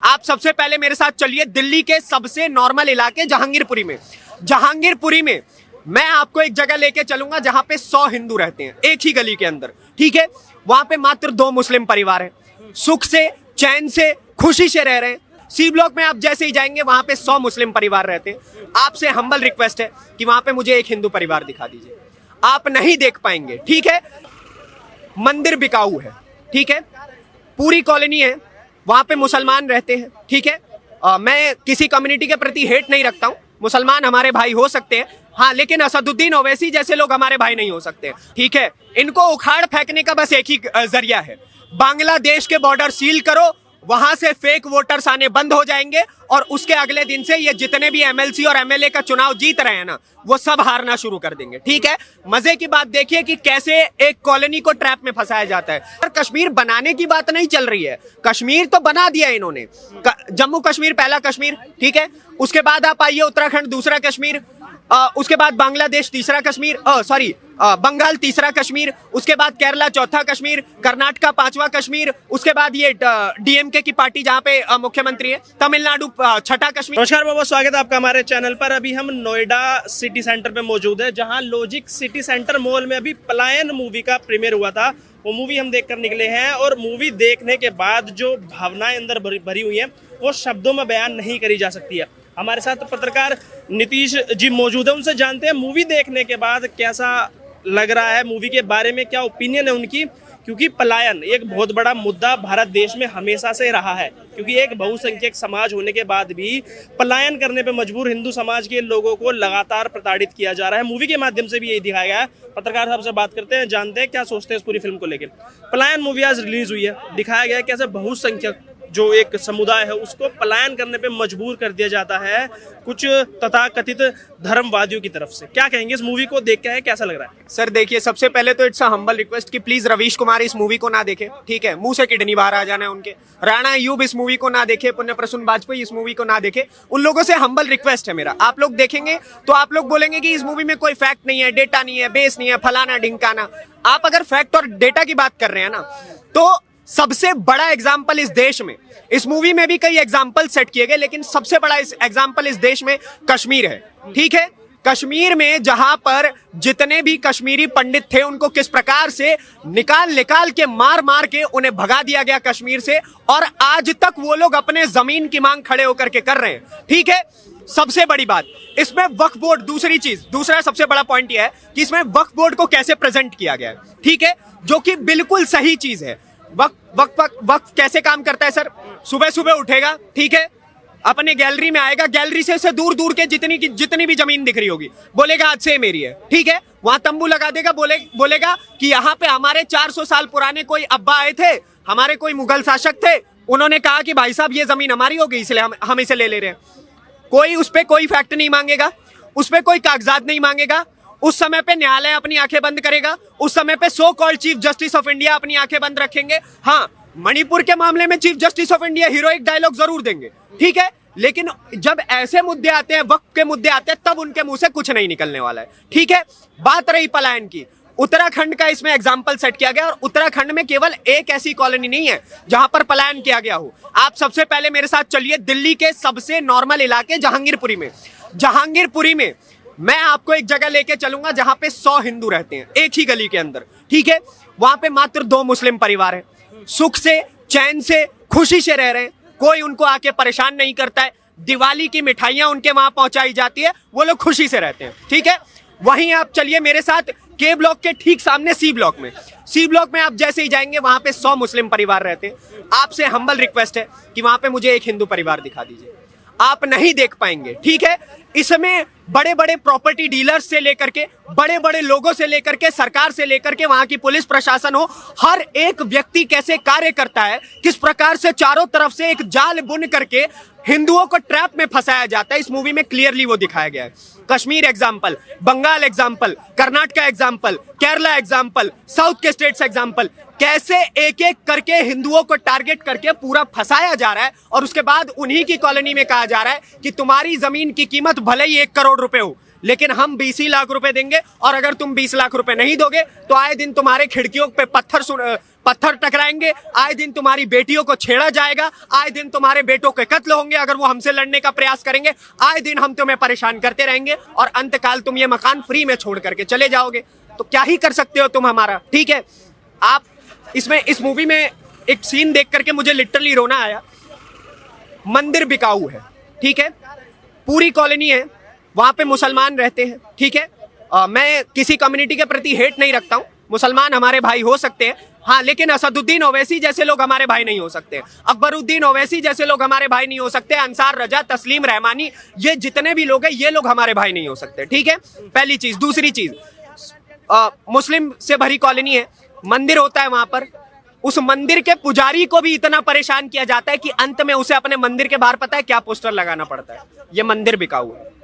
आप सबसे पहले मेरे साथ चलिए दिल्ली के सबसे नॉर्मल इलाके जहांगीरपुरी में। जहांगीरपुरी में मैं आपको एक जगह लेके चलूंगा जहां पे 100 हिंदू रहते हैं एक ही गली के अंदर, ठीक है। वहां पे मात्र 2 मुस्लिम परिवार हैं, सुख से चैन से खुशी से रह रहे हैं। सी ब्लॉक में आप जैसे ही जाएंगे वहां पे 100 मुस्लिम परिवार रहते हैं। आपसे हम्बल रिक्वेस्ट है कि वहां पे मुझे एक हिंदू परिवार दिखा दीजिए। आप नहीं देख पाएंगे, ठीक है। मंदिर बिकाऊ है, ठीक है। पूरी कॉलोनी है, वहां पे मुसलमान रहते हैं, ठीक है। मैं किसी कम्युनिटी के प्रति हेट नहीं रखता हूं, मुसलमान हमारे भाई हो सकते हैं, हाँ, लेकिन असदुद्दीन ओवैसी जैसे लोग हमारे भाई नहीं हो सकते, ठीक है। इनको उखाड़ फेंकने का बस एक ही जरिया है, बांग्लादेश के बॉर्डर सील करो, वहां से फेक वोटर्स आने बंद हो जाएंगे और उसके अगले दिन से ये जितने भी एमएलसी और एमएलए का चुनाव जीत रहे हैं ना, वो सब हारना शुरू कर देंगे, ठीक है। मजे की बात देखिए कि कैसे एक कॉलोनी को ट्रैप में फंसाया जाता है। और कश्मीर बनाने की बात नहीं चल रही है, कश्मीर तो बना दिया इन्होंने। जम्मू कश्मीर पहला कश्मीर, ठीक है। उसके बाद आप आइए उत्तराखंड दूसरा कश्मीर, उसके बाद बांग्लादेश तीसरा कश्मीर, सॉरी बंगाल तीसरा कश्मीर, उसके बाद केरला चौथा कश्मीर, कर्नाटका 5वां कश्मीर, उसके बाद ये डीएमके की पार्टी जहां पे मुख्यमंत्री है, तमिलनाडु 6ठा कश्मीर। नमस्कार बाबा, स्वागत है आपका हमारे चैनल पर। अभी हम नोएडा सिटी सेंटर पे मौजूद है, जहां लॉजिक सिटी सेंटर मॉल में अभी पलायन मूवी का प्रीमियर हुआ था। वो मूवी हम देखकर निकले हैं और मूवी देखने के बाद जो भावनाएं अंदर भरी हुई हैं वो शब्दों में बयान नहीं करी जा सकती है। हमारे साथ पत्रकार नीतीश जी मौजूद है, उनसे जानते हैं मूवी देखने के बाद कैसा लग रहा है, मूवी के बारे में क्या ओपिनियन है उनकी। क्योंकि पलायन एक बहुत बड़ा मुद्दा भारत देश में हमेशा से रहा है, क्योंकि एक बहुसंख्यक समाज होने के बाद भी पलायन करने पे मजबूर हिंदू समाज के लोगों को लगातार प्रताड़ित किया जा रहा है। मूवी के माध्यम से भी यही दिखाया गया है। पत्रकार साहब से बात करते हैं, जानते हैं क्या सोचते हैं इस पूरी फिल्म को लेकर। पलायन मूवी आज रिलीज हुई है, दिखाया गया है कैसे बहुसंख्यक जो एक समुदाय है उसको पलायन करने पे मजबूर कर दिया जाता है कुछ तथाकथित धर्मवादियों की तरफ से। क्या कहेंगे इस मूवी को देख के, कैसा लग रहा है? सर देखिए, सबसे पहले तो इट्स अ हम्बल रिक्वेस्ट कि प्लीज रवीश कुमार इस मूवी को ना देखे, ठीक है। मुंह से किडनी बाहर आ जाना है उनके। राणा अयूब इस मूवी को ना देखे, पुण्य प्रसून वाजपेयी इस मूवी को ना देखे। उन लोगों से हम्बल रिक्वेस्ट है मेरा। आप लोग देखेंगे तो आप लोग बोलेंगे कि इस मूवी में कोई फैक्ट नहीं है, डेटा नहीं है, बेस नहीं है, फलाना ढिंकाना। आप अगर फैक्ट और डेटा की बात कर रहे हैं ना, तो सबसे बड़ा एग्जाम्पल इस देश में, इस मूवी में भी कई एग्जाम्पल सेट किए गए, लेकिन सबसे बड़ा एग्जाम्पल इस देश में कश्मीर है, ठीक है। कश्मीर में जहां पर जितने भी कश्मीरी पंडित थे उनको किस प्रकार से निकाल निकाल के मार मार के उन्हें भगा दिया गया कश्मीर से, और आज तक वो लोग अपने जमीन की मांग खड़े होकर के कर रहे हैं, ठीक है। सबसे बड़ी बात इसमें वक्फ बोर्ड, दूसरा सबसे बड़ा पॉइंट यह है कि इसमें वक्फ बोर्ड को कैसे प्रेजेंट किया गया है, ठीक है, जो कि बिल्कुल सही चीज है। वक्त कैसे काम करता है सर? सुबह सुबह उठेगा, ठीक है, अपने गैलरी में आएगा, गैलरी से दूर दूर के जितनी भी जमीन दिख रही होगी बोलेगा आज से मेरी है, ठीक है। वहां तंबू लगा देगा, बोलेगा कि यहाँ पे हमारे 400 साल पुराने कोई अब्बा आए थे, हमारे कोई मुगल शासक थे, उन्होंने कहा कि भाई साहब ये जमीन हमारी हो गई इसलिए हम इसे ले रहे हैं। कोई उस पर कोई फैक्ट नहीं मांगेगा, उस पर कोई कागजात नहीं मांगेगा। उस समय पे न्यायालय अपनी आंखें बंद करेगा, उस समय पे so called chief justice of India अपनी आंखें बंद रखेंगे। हाँ, मणिपुर के मामले में chief justice of India heroic dialogue जरूर देंगे, ठीक है, लेकिन जब ऐसे मुद्दे आते हैं, वक्त के मुद्दे आते हैं, तब उनके मुंह से कुछ नहीं निकलने वाला है, ठीक है। बात रही पलायन की, उत्तराखंड का इसमें एग्जाम्पल सेट किया गया, और उत्तराखंड में केवल एक ऐसी कॉलोनी नहीं है जहां पर पलायन किया गया हो। आप सबसे पहले मेरे साथ चलिए दिल्ली के सबसे नॉर्मल इलाके जहांगीरपुरी में। जहांगीरपुरी में मैं आपको एक जगह लेके चलूंगा जहां पे 100 हिंदू रहते हैं एक ही गली के अंदर, ठीक है। वहां पे मात्र 2 मुस्लिम परिवार हैं, सुख से चैन से खुशी से रह रहे हैं, कोई उनको आके परेशान नहीं करता है। दिवाली की मिठाइयां उनके वहां पहुंचाई जाती है, वो लोग खुशी से रहते हैं, ठीक है। वहीं आप चलिए मेरे साथ के ब्लॉक के ठीक सामने सी ब्लॉक में आप जैसे ही जाएंगे वहां पे 100 मुस्लिम परिवार रहते हैं। आपसे हम्बल रिक्वेस्ट है कि वहां पे मुझे एक हिंदू परिवार दिखा दीजिए। आप नहीं देख पाएंगे, ठीक है। इसमें बड़े बड़े प्रॉपर्टी डीलर्स से लेकर के, बड़े बड़े लोगों से लेकर के, सरकार से लेकर के, वहां की पुलिस प्रशासन हो, हर एक व्यक्ति कैसे कार्य करता है, किस प्रकार से चारों तरफ से एक जाल बुन करके हिंदुओं को ट्रैप में फंसाया जाता है, इस मूवी में क्लियरली वो दिखाया गया है। Kashmir example, Bengal example, Karnataka example, Kerala example, south के स्टेट्स एग्जाम्पल, कैसे एक एक करके हिंदुओं को टारगेट करके पूरा फंसाया जा रहा है, और उसके बाद उन्हीं की कॉलोनी में कहा जा रहा है कि तुम्हारी जमीन की कीमत भले ही 1 करोड़ रुपए हो, लेकिन हम 20 लाख रुपए देंगे और अगर तुम 20 लाख रुपए नहीं दोगे तो आए दिन तुम्हारे खिड़कियों पे पत्थर टकराएंगे, आए दिन तुम्हारी बेटियों को छेड़ा जाएगा, आए दिन तुम्हारे बेटों के कत्ल होंगे अगर वो हमसे लड़ने का प्रयास करेंगे, आए दिन हम तुम्हें परेशान करते रहेंगे और अंतकाल तुम ये मकान फ्री में छोड़ करके चले जाओगे। तो क्या ही कर सकते हो तुम हमारा, ठीक है। आप इस मूवी में एक सीन देख करके मुझे लिटरली रोना आया। मंदिर बिकाऊ है, ठीक है, पूरी कॉलोनी है, वहां पे मुसलमान रहते हैं, ठीक है। मैं किसी कम्युनिटी के प्रति हेट नहीं रखता हूं, मुसलमान हमारे भाई हो सकते हैं, हाँ, लेकिन असदुद्दीन ओवैसी जैसे लोग हमारे भाई नहीं हो सकते, अकबरुद्दीन ओवैसी जैसे लोग हमारे भाई नहीं हो सकते, अंसार रजा, तस्लीम रहमानी, ये जितने भी लोग हैं ये लोग हमारे भाई नहीं हो सकते, ठीक है। पहली चीज। दूसरी चीज, मुस्लिम से भरी कॉलोनी है, मंदिर होता है वहां पर, उस मंदिर के पुजारी को भी इतना परेशान किया जाता है कि अंत में उसे अपने मंदिर के बाहर पता है क्या पोस्टर लगाना पड़ता है, ये मंदिर बिकाऊ है।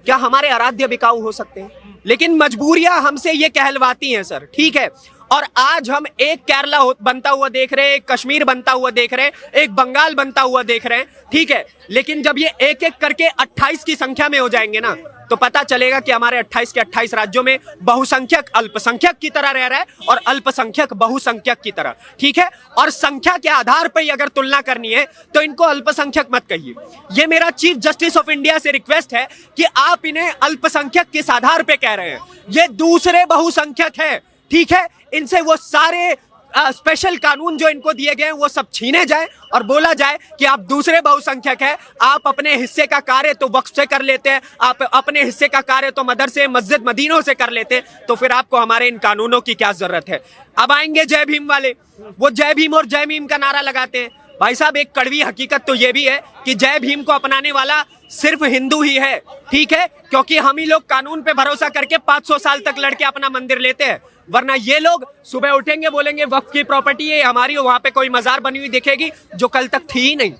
क्या हमारे आराध्य बिकाऊ हो सकते हैं? लेकिन मजबूरियां हमसे ये कहलवाती हैं सर, ठीक है। और आज हम एक केरला बनता हुआ देख रहे हैं, एक कश्मीर बनता हुआ देख रहे हैं, एक बंगाल बनता हुआ देख रहे हैं, ठीक है। लेकिन जब ये एक एक करके 28 की संख्या में हो जाएंगे ना, तो पता चलेगा कि हमारे 28 के 28 राज्यों में बहुसंख्यक अल्पसंख्यक की तरह रह रहा है और अल्पसंख्यक बहुसंख्यक की तरह, ठीक है। और संख्या के आधार पर ही अगर तुलना करनी है तो इनको अल्पसंख्यक मत कहिए। ये मेरा चीफ जस्टिस ऑफ इंडिया से रिक्वेस्ट है कि आप इन्हें अल्पसंख्यक किस आधार पर कह रहे हैं? ये दूसरे बहुसंख्यक है, ठीक है। इनसे वो सारे स्पेशल कानून जो इनको दिए गए हैं वो सब छीने जाए और बोला जाए कि आप दूसरे बहुसंख्यक हैं, आप अपने हिस्से का कार्य तो वक्फ से कर लेते हैं, आप अपने हिस्से का कार्य तो मदरसे, मस्जिद, मदीनों से कर लेते हैं, तो फिर आपको हमारे इन कानूनों की क्या जरूरत है? अब आएंगे जय भीम वाले, वो जय भीम और जय मीम का नारा लगाते हैं। भाई साहब, एक कड़वी हकीकत तो ये भी है कि जय भीम को अपनाने वाला सिर्फ हिंदू ही है, ठीक है, क्योंकि हम ही लोग कानून पे भरोसा करके 500 साल तक लड़के अपना मंदिर लेते हैं, वरना ये लोग सुबह उठेंगे बोलेंगे वक्फ की प्रॉपर्टी है हमारी, वहां पे कोई मजार बनी हुई दिखेगी जो कल तक थी ही नहीं,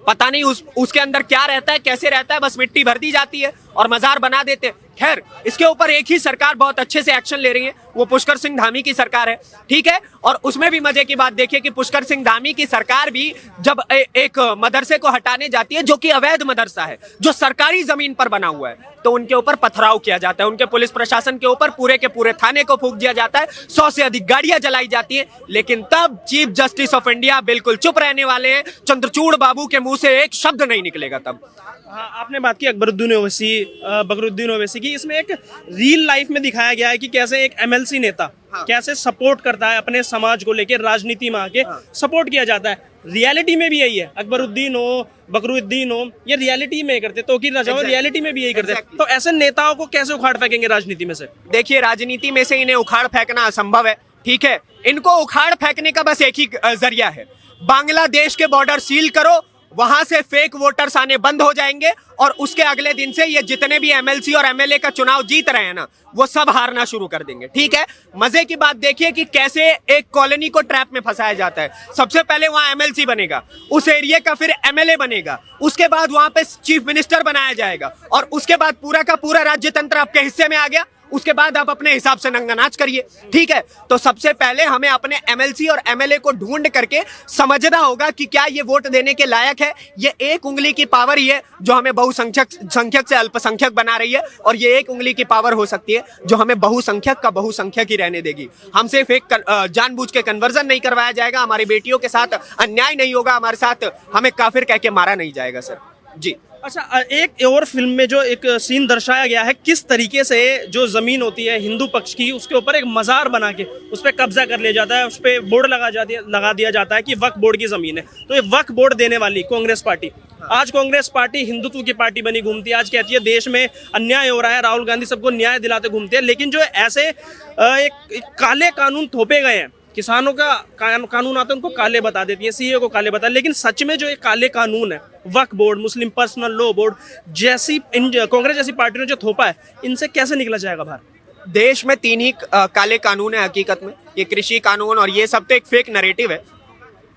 पता नहीं उसके अंदर क्या रहता है, कैसे रहता है, बस मिट्टी भर दी जाती है और मजार बना देते हैं। खैर, इसके ऊपर एक ही सरकार बहुत अच्छे से एक्शन ले रही है, वो पुष्कर सिंह धामी की सरकार है, ठीक है। और उसमें भी मजे की बात देखिए कि पुष्कर सिंह धामी की सरकार भी जब एक मदरसे को हटाने जाती है जो कि अवैध मदरसा है, जो सरकारी जमीन पर बना हुआ है, तो उनके ऊपर पथराव किया जाता है, उनके पुलिस प्रशासन के ऊपर पूरे के पूरे थाने को फूंक दिया जाता है, 100 से अधिक गाड़ियां जलाई जाती है। लेकिन तब चीफ जस्टिस ऑफ इंडिया बिल्कुल चुप रहने वाले हैं, चंद्रचूड़ बाबू के मुंह से एक शब्द नहीं निकलेगा तब। हाँ, आपने बात की अकबरुद्दीन ओवैसी, बकरुद्दीन ओवैसी की, इसमें एक रियल लाइफ में दिखाया गया है कि कैसे एक एमएलसी नेता कैसे सपोर्ट करता है अपने समाज को लेकर, राजनीति में आके सपोर्ट किया जाता है। रियलिटी में भी यही है, अकबरुद्दीन हो, बकरुद्दीन हो, ये रियलिटी में करते, तो कि रियलिटी में भी यही करते। तो ऐसे नेताओं को कैसे उखाड़ फेंकेंगे राजनीति में से? देखिए, राजनीति में से इन्हें उखाड़ फेंकना असंभव है, ठीक है। इनको उखाड़ फेंकने का बस एक ही जरिया है, बांग्लादेश के बॉर्डर सील करो, वहां से फेक वोटर्स आने बंद हो जाएंगे और उसके अगले दिन से ये जितने भी एमएलसी और एमएलए का चुनाव जीत रहे हैं ना, वो सब हारना शुरू कर देंगे, ठीक है। मजे की बात देखिए कि कैसे एक कॉलोनी को ट्रैप में फंसाया जाता है। सबसे पहले वहां एमएलसी बनेगा, उस एरिया का फिर एमएलए बनेगा, उसके बाद वहां पे चीफ मिनिस्टर बनाया जाएगा और उसके बाद पूरा का पूरा राज्य तंत्र आपके हिस्से में आ गया। उसके बाद आप अपने हिसाब से नंगा नाच करिए, ठीक है। तो सबसे पहले हमें अपने एमएलसी और एमएलए को ढूंढ करके समझना होगा कि क्या ये वोट देने के लायक है। ये एक उंगली की पावर ही है जो हमें बहुसंख्यक से अल्पसंख्यक बना रही है, और ये एक उंगली की पावर हो सकती है जो हमें बहुसंख्यक का बहुसंख्यक ही रहने देगी। हमसे फेक जानबूझ के कन्वर्जन नहीं करवाया जाएगा, हमारी बेटियों के साथ अन्याय नहीं होगा, हमारे साथ हमें काफिर कह के मारा नहीं जाएगा सर जी। अच्छा, एक और फिल्म में जो एक सीन दर्शाया गया है, किस तरीके से जो जमीन होती है हिंदू पक्ष की, उसके ऊपर एक मजार बना के उस पर कब्जा कर लिया जाता है, उस पर बोर्ड लगा दिया जाता है कि वक्फ बोर्ड की जमीन है। तो ये वक्फ बोर्ड देने वाली कांग्रेस पार्टी, आज कांग्रेस पार्टी हिंदुत्व की पार्टी बनी घूमती है, आज कहती है देश में अन्याय हो रहा है, राहुल गांधी सबको न्याय दिलाते घूमते हैं। लेकिन जो ऐसे एक काले कानून थोपे गए हैं, किसानों का कानून आता है उनको काले बता देती है, सीए को काले बता, लेकिन सच में जो ये काले कानून है, वक्फ बोर्ड, मुस्लिम पर्सनल लॉ बोर्ड जैसी कांग्रेस जैसी पार्टियों ने जो थोपा है, इनसे कैसे निकला जाएगा बाहर? देश में 3 ही काले कानून है हकीकत में, ये कृषि कानून और ये सब तो एक फेक नैरेटिव है।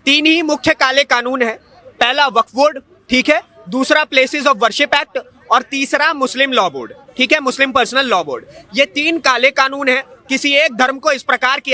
3 ही मुख्य काले कानून है। पहला वक्फ बोर्ड, ठीक है, दूसरा प्लेसेस ऑफ वर्शिप एक्ट और तीसरा मुस्लिम लॉ बोर्ड, ठीक है, मुस्लिम पर्सनल लॉ बोर्ड। ये 3 काले कानून है। किसी एक धर्म को इस प्रकार की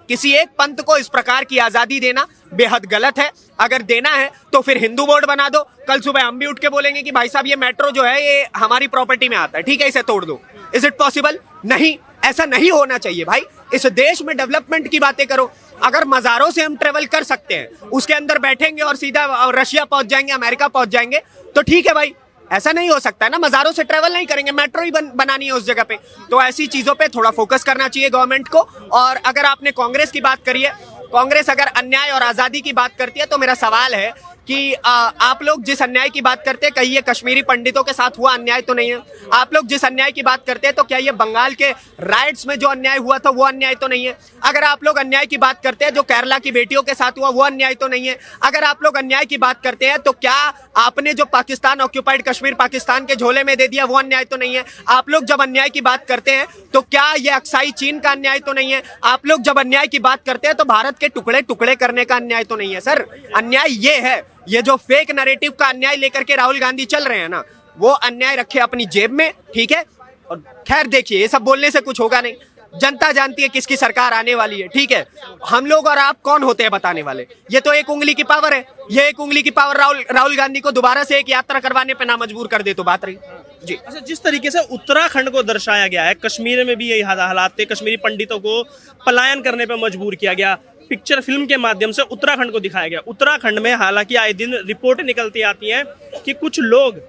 किसी एक पंथ को इस प्रकार की आजादी देना बेहद गलत है। अगर देना है तो फिर हिंदू बोर्ड बना दो। कल सुबह हम भी उठ के बोलेंगे कि भाई साहब ये मेट्रो जो है ये हमारी प्रॉपर्टी में आता है, ठीक है, इसे तोड़ दो। Is it possible? नहीं, ऐसा नहीं होना चाहिए भाई। इस देश में डेवलपमेंट की बातें करो। अगर मजारों से हम ट्रेवल कर सकते हैं, उसके अंदर बैठेंगे और सीधा रशिया पहुंच जाएंगे, अमेरिका पहुंच जाएंगे, तो ठीक है भाई। ऐसा नहीं हो सकता है ना, मजारों से ट्रेवल नहीं करेंगे, मेट्रो ही बनानी है उस जगह पे। तो ऐसी चीजों पे थोड़ा फोकस करना चाहिए गवर्नमेंट को। और अगर आपने कांग्रेस की बात करी है, कांग्रेस अगर अन्याय और आजादी की बात करती है तो मेरा सवाल है कि आप लोग जिस अन्याय की बात करते हैं, कहीं ये कश्मीरी पंडितों के साथ हुआ अन्याय तो नहीं है? आप लोग जिस अन्याय की बात करते हैं तो क्या ये बंगाल के राइट्स में जो अन्याय हुआ था वो अन्याय तो नहीं है? अगर आप लोग अन्याय की बात करते हैं जो केरला की बेटियों के साथ हुआ वो अन्याय तो नहीं है? अगर आप लोग अन्याय की बात करते हैं तो क्या आपने जो पाकिस्तान ऑक्यूपाइड कश्मीर पाकिस्तान के झोले में दे दिया वो अन्याय तो नहीं है? आप लोग जब अन्याय की बात करते हैं तो क्या ये अक्साई चीन का अन्याय तो नहीं है? आप लोग जब अन्याय की बात करते हैं तो भारत के टुकड़े टुकड़े करने का अन्याय तो नहीं है? सर, अन्याय ये है, ये जो फेक नैरेटिव का अन्याय लेकर के राहुल गांधी चल रहे हैं ना, वो अन्याय रखे अपनी जेब में, ठीक है। और खैर देखिए, ये सब बोलने से कुछ होगा नहीं। जनता जानती है किसकी सरकार आने वाली है, ठीक है। हम लोग और आप कौन होते हैं बताने वाले? ये तो एक उंगली की पावर है। ये एक उंगली की पावर राहुल गांधी को दोबारा से एक यात्रा करवाने पे ना मजबूर कर दे तो बात रही जी। अच्छा, जिस तरीके से उत्तराखंड को दर्शाया गया है, कश्मीर में भी यही हालात थे, कश्मीरी पंडितों को पलायन करने पर मजबूर किया गया, पिक्चर फिल्म के माध्यम से उत्तराखंड को दिखाया गया। उत्तराखंड में हालांकि आए दिन रिपोर्टें निकलती आती हैं कि कुछ लोग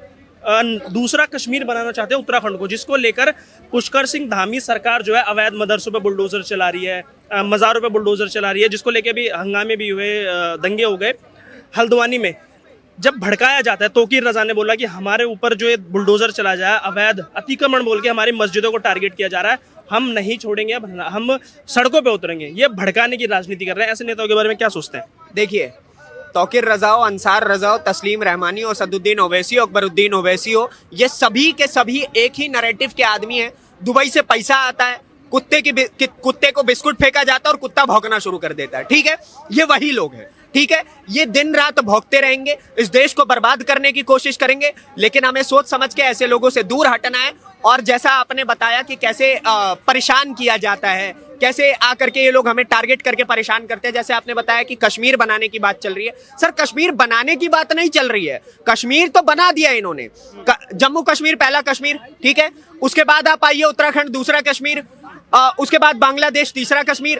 दूसरा कश्मीर बनाना चाहते हैं उत्तराखंड को, जिसको लेकर पुष्कर सिंह धामी सरकार जो है अवैध मदरसों पे बुलडोजर चला रही है, मज़ारों पे बुलडोजर चला रही है, जिसको लेकर भी हंगामे भी हुए, दंगे हो गए। हल्द्वानी में जब भड़काया जाता है, तोकीर रजा ने बोला कि हमारे ऊपर जो ये बुलडोजर चला जाए, अवैध अतिक्रमण बोल के हमारी मस्जिदों को टारगेट किया जा रहा है, हम नहीं छोड़ेंगे, अब हम सड़कों पे उतरेंगे। ये भड़काने की राजनीति कर रहे हैं। ऐसे नेताओं के बारे में क्या सोचते हैं? देखिए, तौकीर रजा हो, अंसार रजा हो, तस्लीम रहमानी हो, सदुद्दीन ओवैसी हो, अकबरुद्दीन ओवैसी हो, ये सभी के सभी एक ही नैरेटिव के आदमी हैं। दुबई से पैसा आता है, कुत्ते को बिस्कुट फेंका जाता है और कुत्ता भौंकना शुरू कर देता है, ठीक है। ये वही लोग हैं, ठीक है। ये दिन रात भौंकते रहेंगे, इस देश को बर्बाद करने की कोशिश करेंगे, लेकिन हमें सोच समझ के ऐसे लोगों से दूर हटना है। और जैसा आपने बताया कि कैसे परेशान किया जाता है, कैसे आकर के ये लोग हमें टारगेट करके परेशान करते हैं, जैसे आपने बताया कि कश्मीर बनाने की बात चल रही है। सर, कश्मीर बनाने की बात नहीं चल रही है, कश्मीर तो बना दिया इन्होंने। जम्मू कश्मीर पहला कश्मीर, ठीक है। उसके बाद आप आइए उत्तराखंड दूसरा कश्मीर, उसके बाद बांग्लादेश तीसरा कश्मीर,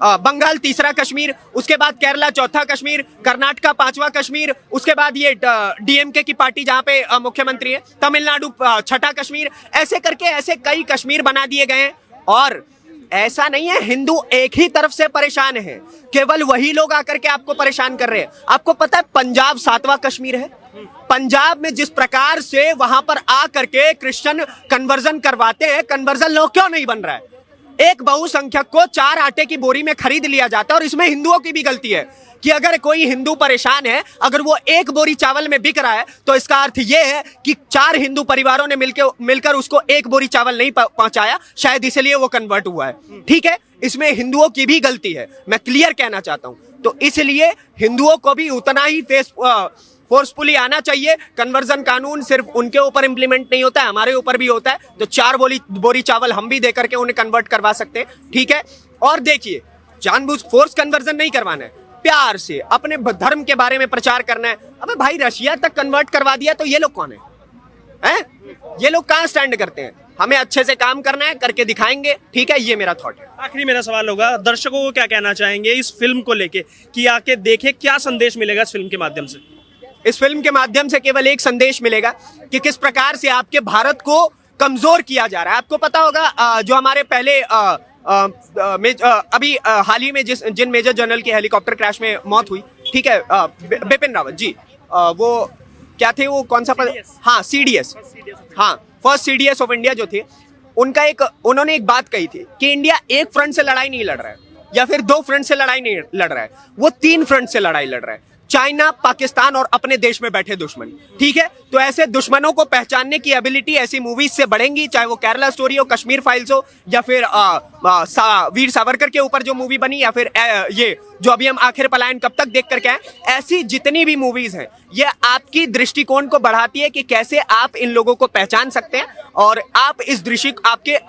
बंगाल तीसरा कश्मीर, उसके बाद केरला चौथा कश्मीर, कर्नाटका पांचवा कश्मीर, उसके बाद ये डीएमके की पार्टी जहां पे मुख्यमंत्री है, तमिलनाडु छठा कश्मीर। ऐसे करके ऐसे कई कश्मीर बना दिए गए हैं। और ऐसा नहीं है हिंदू एक ही तरफ से परेशान है, केवल वही लोग आकर के आपको परेशान कर रहे हैं। आपको पता है पंजाब 7वां कश्मीर है। पंजाब में जिस प्रकार से वहां पर आकर के क्रिश्चियन कन्वर्जन करवाते हैं, कन्वर्जन लॉ क्यों नहीं बन रहा है? एक बहुसंख्यक को 4 आटे की बोरी में खरीद लिया जाता है। और इसमें हिंदुओं की भी गलती है कि अगर कोई हिंदू परेशान है, अगर वो 1 बोरी चावल में बिक रहा है, तो इसका अर्थ ये है कि 4 हिंदू परिवारों ने मिलकर उसको 1 बोरी चावल नहीं पहुंचाया, शायद इसलिए वो कन्वर्ट हुआ है, ठीक है। इसमें हिंदुओं की भी गलती है, मैं क्लियर कहना चाहता हूं। तो इसलिए हिंदुओं को भी उतना ही फोर्सफुली आना चाहिए। कन्वर्जन कानून सिर्फ उनके ऊपर इंप्लीमेंट नहीं होता है, हमारे ऊपर भी होता है। तो 4 बोरी चावल हम भी देकर के उन्हें कन्वर्ट करवा सकते हैं, ठीक है। और देखिए, जानबूझ फोर्स कन्वर्जन नहीं करवाना है, प्यार से अपने धर्म के बारे में प्रचार करना है। अबे भाई, रशिया तक कन्वर्ट करवा दिया तो ये लोग कौन है? ये लोग कहां स्टैंड करते हैं? हमें अच्छे से काम करना है, करके दिखाएंगे, ठीक है। ये मेरा थॉट है। आखिरी मेरा सवाल होगा, दर्शकों को क्या कहना चाहेंगे इस फिल्म को लेके कि आके देखे, क्या संदेश मिलेगा इस फिल्म के माध्यम से? इस फिल्म के माध्यम से केवल एक संदेश मिलेगा कि किस प्रकार से आपके भारत को कमजोर किया जा रहा है। आपको पता होगा जो हमारे पहले अभी हाल ही में जिन मेजर जनरल की हेलीकॉप्टर क्रैश में मौत हुई, ठीक है, बिपिन रावत जी, वो क्या थे, वो कौन सा पद? हाँ, CDS, हाँ, फर्स्ट CDS ऑफ इंडिया जो थे, उन्होंने एक बात कही थी कि इंडिया एक फ्रंट से लड़ाई नहीं लड़ रहा है, या फिर 2 फ्रंट से लड़ाई नहीं लड़ रहा है, वो 3 फ्रंट से लड़ाई लड़ रहा है। चाइना, पाकिस्तान और अपने देश में बैठे दुश्मन, ठीक है। तो ऐसे दुश्मनों को पहचानने की एबिलिटी ऐसी मूवीज से बढ़ेंगी, चाहे वो केरला स्टोरी हो, कश्मीर फाइल्स हो, या फिर वीर सावरकर के ऊपर जो मूवी बनी, या फिर ये जो अभी हम आखिर पलायन कब तक देख करके आए। ऐसी जितनी भी मूवीज हैं, ये आपकी दृष्टिकोण को बढ़ाती है कि कैसे आप इन लोगों को पहचान सकते हैं, और आप इस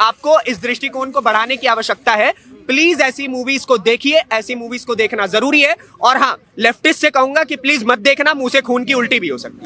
आपको इस दृष्टिकोण को बढ़ाने की आवश्यकता है। प्लीज ऐसी मूवीज को देखिए, ऐसी मूवीज को देखना जरूरी है। और हाँ, लेफ्टिस्ट से कहूंगा कि प्लीज मत देखना, मुंह से खून की उल्टी भी हो सकती है।